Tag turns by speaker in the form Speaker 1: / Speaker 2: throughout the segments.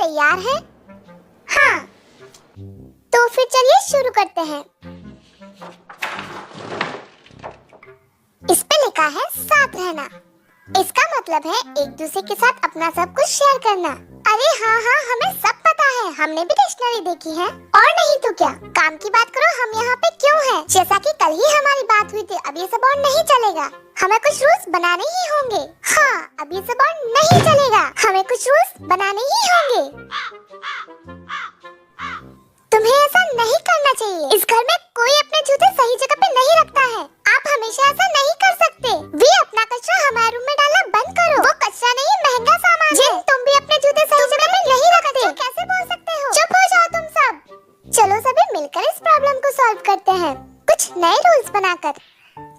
Speaker 1: तैयार हैं? हाँ, तो फिर चलिए शुरू करते हैं। इस पे लिखा है साथ रहना। इसका मतलब है एक दूसरे के साथ अपना सब कुछ शेयर करना। अरे हाँ, हमें सब पता है, हमने भी डिक्शनरी देखी है। और नहीं तो क्या, काम की बात करो, हम यहाँ पे क्यों हैं? जैसा कि कल ही हमारी बात हुई थी, अब ये सब और नहीं चलेगा। हमें कुछ रूल्स बनाने ही होंगे। हाँ, अब ये सब और नहीं चलेगा, हमें कुछ रूल्स बनाने ही होंगे। तुम्हें ऐसा नहीं करना चाहिए। इस घर में कोई अपने जूते सही जगह पे नहीं रखता है। आप हमेशा ऐसा नहीं कर सकते। वे अपना कचरा हमारे रूम में डालना बंद करो। वो कचरा नहीं, महंगा सामान है। तुम भी अपने जूते सही जगह पे नहीं रखते। कैसे बोल सकते हो? चुप हो जाओ तुम सब। चलो सभी मिलकर इस प्रॉब्लम को सॉल्व करते हैं, कुछ नए रूल्स बनाकर।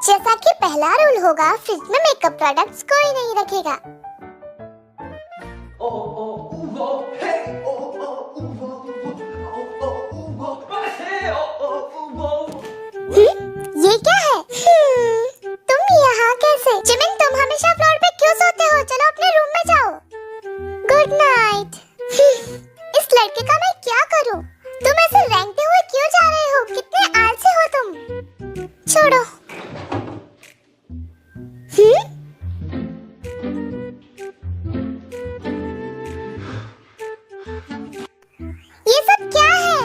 Speaker 1: जैसा कि पहला रूल होगा, फ्रिज में मेकअप प्रोडक्ट्स कोई नहीं रखेगा। ये क्या है? तुम यहाँ कैसे? जिमिन, तुम हमेशा फ्लोर पे क्यों सोते हो? चलो अपने रूम में जाओ। Good night. इस लड़के का मैं क्या करूँ? तुम ऐसे रेंगते हुए क्यों जा रहे हो? कितने आलसी हो तुम। छोड़ो। ये सब क्या है?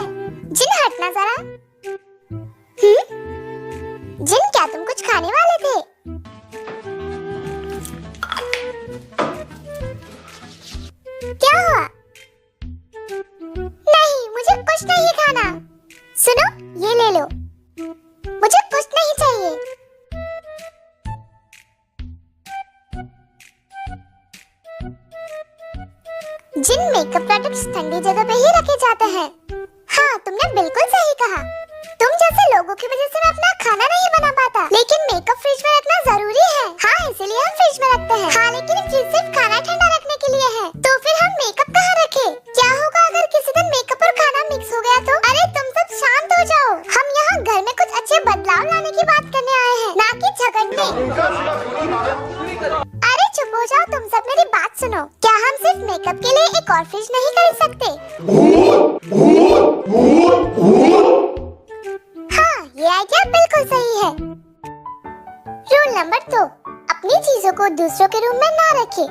Speaker 1: जिन, हटना जरा। जिन, क्या तुम कुछ खाने वाले थे? क्या हुआ? नहीं, मुझे कुछ नहीं खाना। सुनो, ये ले लो, मुझे कुछ नहीं चाहिए। जिन, मेकअप प्रोडक्ट्स ठंडी जगह पे ही रखे जाते हैं। हाँ, तुमने बिल्कुल सही कहा। तुम जैसे लोगों की वजह से मैं अपना खाना नहीं बना पाता, लेकिन मेकअप फ्रिज में रखना जरूरी है। हाँ, इसीलिए हम फ्रिज में रखते हैं। हाँ, लेकिन फ्रिज सिर्फ खाना ठंडा रखने के लिए है, तो फिर हम मेकअप कहाँ रखें? क्या होगा अगर किसी दिन मेकअप और खाना मिक्स हो गया तो? अरे तुम सब शांत हो जाओ। हम यहाँ घर में कुछ अच्छे बदलाव लाने की बात करने आए हैं, ना कि झगड़ने। अरे चुप हो जाओ तुम सब, मेरी बात सुनो। क्या हम सिर्फ मेकअप के लिए एक और फ्रिज नहीं खरीद सकते? ये आइडिया बिल्कुल सही है। रूल नंबर 2, अपनी चीजों को दूसरों के रूम में ना रखें।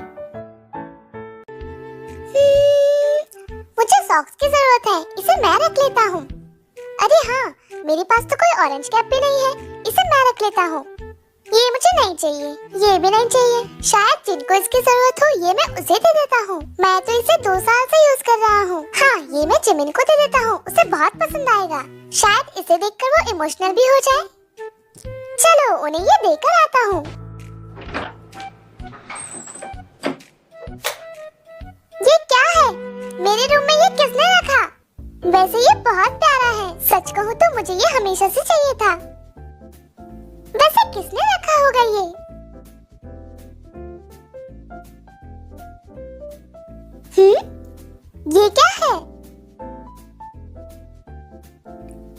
Speaker 1: मुझे सॉक्स की जरूरत है, इसे मैं रख लेता हूँ। अरे हाँ, मेरे पास तो कोई ऑरेंज कैप भी नहीं है, इसे मैं रख लेता हूँ। ये मुझे नहीं चाहिए, ये भी नहीं चाहिए। शायद जिनको इसकी जरूरत हो, ये मैं उसे दे देता हूँ। मैं तो इसे 2 साल से यूज कर रहा हूँ। हाँ, ये मैं जिमिन को दे देता हूँ, उसे बहुत पसंद आएगा। शायद इसे देखकर वो इमोशनल भी हो जाए। चलो उन्हें ये देकर आता हूँ। ये क्या है? मेरे रूम में ये किसने रखा? वैसे ये बहुत प्यारा है, सच कहूँ तो मुझे ये हमेशा से चाहिए था। वैसे किसने रखा होगा ये? ये क्या है?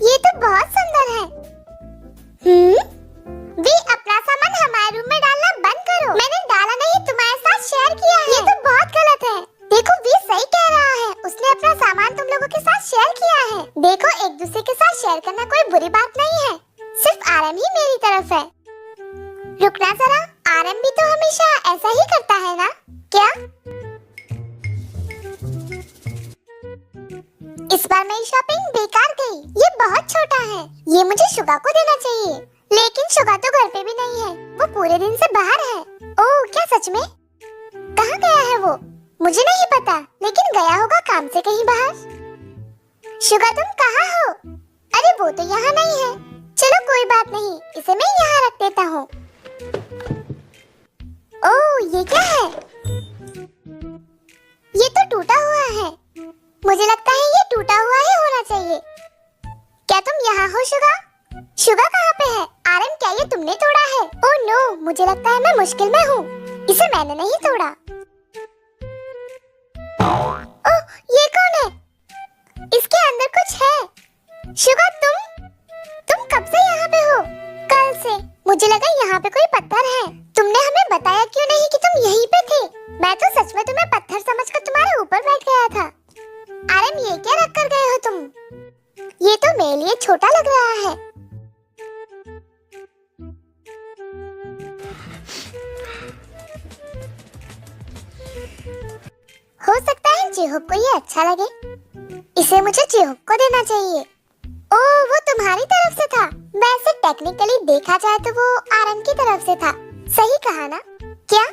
Speaker 1: ये तो बहुत सुंदर है। वी, अपना सामान हमारे रूम में डालना बंद करो। मैंने डाला नहीं, तुम्हारे साथ शेयर किया है। ये तो बहुत गलत है। देखो, वी सही कह रहा है, उसने अपना सामान तुम लोगों के साथ शेयर किया है। देखो, एक दूसरे के साथ शेयर करना कोई बुरी बात नहीं है, सिर्फ आरएम ही मेरी तरफ है। रुकना जरा, आरएम भी तो हमेशा ऐसा ही करता है ना? क्या? इस बार मेरी शॉपिंग बेकार गई। ये बहुत छोटा है, ये मुझे शुगा को देना चाहिए, लेकिन शुगा तो घर पे भी नहीं है, वो पूरे दिन से बाहर है। ओह, क्या सच में? कहाँ गया है वो? मुझे नहीं पता, लेकिन गया होगा काम से कहीं बाहर। शुगा, तुम कहाँ हो? अरे वो तो यहाँ नहीं है। चलो कोई बात नहीं, इसे मैं यहाँ रख देता हूँ। ओह, ये क्या है? ये तो टूटा हुआ है। मुझे लगता है ये टूटा हुआ ही होना चाहिए। क्या तुम यहाँ हो शुगा? शुगा कहाँ पे है? आरएम, क्या ये तुमने तोड़ा है? ओह नो, मुझे लगता है मैं मुश्किल में हूँ। इसे मैंने नहीं तोड़ा। ओह, ये कौन है? इसके अंदर कुछ है। शुगा, तुम कब से यहाँ पे हो? कल से। मुझे लगा यहाँ पे कोई पत्थर है। तुमने हमें बताया क्यों नहीं कि तुम यहीं पे थे? मैं तो सच में तुम्हें पत्थर समझकर तुम्हारे ऊपर बैठ गया था। मैडम, ये क्या रख कर गए हो तुम? ये तो मेरे लिए छोटा लग रहा है। हो सकता है चिहुक को ये अच्छा लगे। इसे मुझे चिहुक को देना चाहिए। ओह, वो तुम्हारी तरफ से था। वैसे टेक्निकली देखा जाए तो वो आरन की तरफ से था। सही कहा ना? क्या?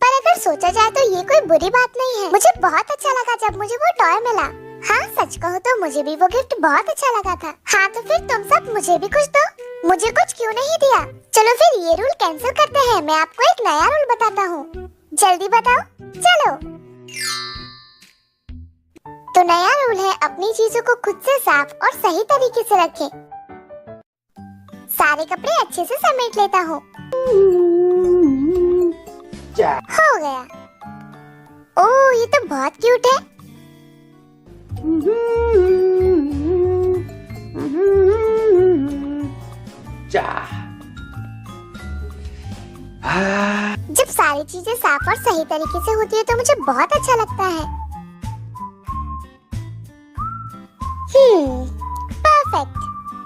Speaker 1: पर अगर सोचा जाए तो ये कोई बुरी बात नहीं है। मुझे बहुत अच्छा लगा जब मुझे वो टॉय मिला। हाँ, सच कहूँ तो मुझे भी वो गिफ्ट बहुत अच्छा लगा था। हाँ, तो फिर तुम सब मुझे भी कुछ दो। मुझे कुछ क्यों नहीं दिया? चलो फिर ये रूल कैंसिल करते हैं। मैं आपको एक नया रूल बताता हूँ। जल्दी बताओ। चलो। तो नया रूल है, अपनी चीजों को खुद से साफ और सही तरीके से रखें। सारे कपड़े अच्छे से समेट लेता हूँ। हो गया। ओह, ये तो बहुत क्यूट है। जब सारी चीजें साफ और सही तरीके से होती है तो मुझे बहुत अच्छा लगता है। परफेक्ट।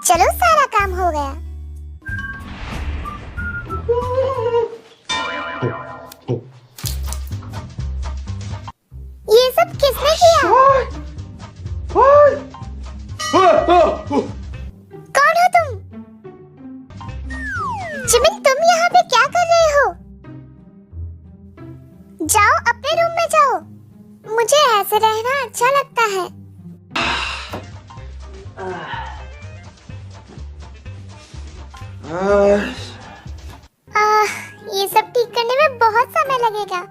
Speaker 1: चलो, सारा काम हो गया। ये सब किसने किया? कौन हो तुम? जिमिन, तुम यहाँ पे क्या कर रहे हो? जाओ, अपने रूम में जाओ। मुझे ऐसे रहना अच्छा लगता है। ये सब ठीक करने में बहुत समय लगेगा।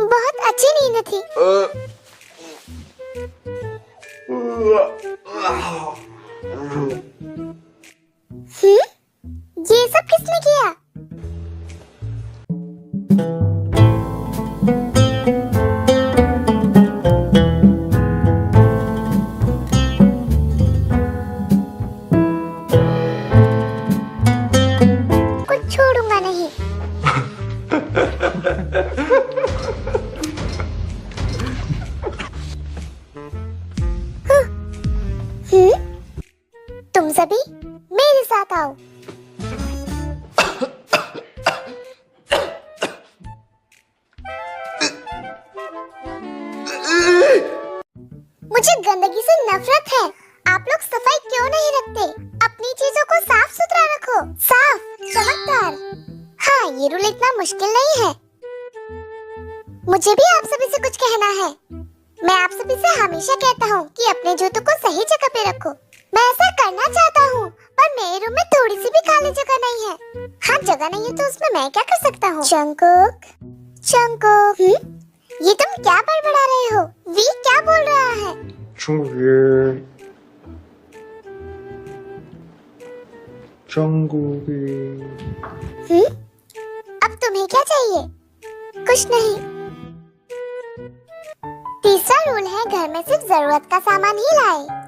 Speaker 1: बहुत अच्छी नींद थी। ये सब किसने किया? कुछ छोड़ूंगा नहीं। तुम सभी मेरे साथ आओ। मुझे गंदगी से नफरत है। आप लोग सफाई क्यों नहीं रखते? अपनी चीजों को साफ सुथरा रखो। साफ, चमकदार। हाँ, ये रूल इतना मुश्किल नहीं है। मुझे भी आप सभी से कुछ कहना है। मैं आप सभी से हमेशा कहता हूँ कि अपने जूतों को सही जगह पे रखो। मैं ऐसा करना चाहता हूँ, पर मेरे रूम में थोड़ी सी भी खाली जगह नहीं है। हाँ, जगह नहीं है तो उसमें मैं क्या कर सकता हूँ? जंगकुक, जंगकुक, ये तुम क्या बड़बड़ा रहे हो? वी क्या बोल रहा है? अब तुम्हें क्या चाहिए? कुछ नहीं। तीसरा रूल है, घर में सिर्फ जरूरत का सामान ही लाए।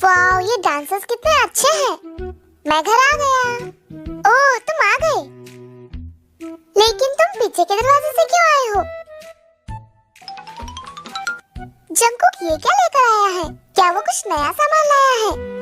Speaker 1: वाओ, ये डांसर्स कितने अच्छे हैं। मैं घर आ गया। ओह, तुम आ गए। लेकिन तुम पीछे के दरवाजे से क्यों आए हो? जंगकुक ये क्या लेकर आया है? क्या वो कुछ नया सामान लाया है?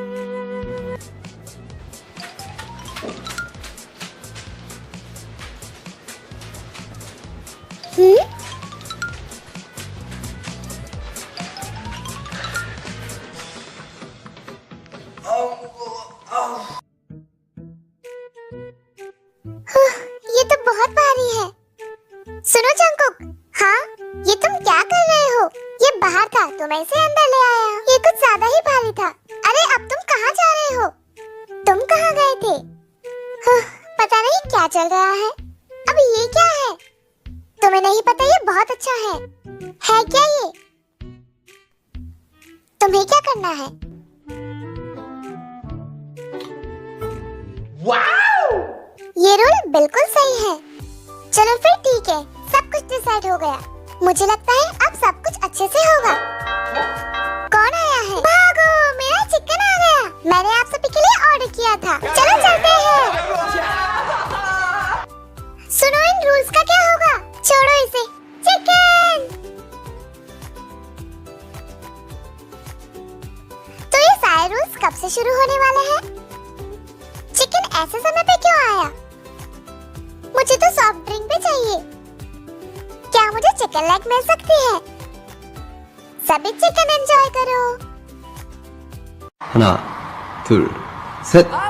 Speaker 1: ये तो बहुत भारी है। सुनो जंगकुक, हाँ, ये तुम क्या कर रहे हो? ये बाहर था तो मैं इसे अंदर ले आया। ये कुछ ज्यादा ही भारी था। अरे, अब तुम कहाँ जा रहे हो? तुम कहाँ गए थे? पता नहीं क्या चल रहा है। अब ये क्या है? तुम्हें नहीं पता? ये बहुत अच्छा है क्या ये? तुम्हें क्या करना है? ये रूल बिल्कुल सही है। चलो फिर ठीक है, सब कुछ डिसाइड हो गया। मुझे लगता है अब सब कुछ अच्छे से होगा। कौन आया है? भागो, मेरा चिकन आ गया। मैंने आप सभी के लिए ऑर्डर किया था। चलो चलते हैं। सुनो, इन रूल्स का क्या होगा? छोड़ो इसे। चिकन। तो ये सारे रूल्स कब से शुरू होने वाले हैं? चिकन ऐसे समय पे क्यों आया? मुझे तो सॉफ्ट ड्रिंक भी चाहिए। क्या मुझे चिकन लेग मिल सकती है? सभी चिकन एंजॉय करो।
Speaker 2: 하나, 둘, 셋.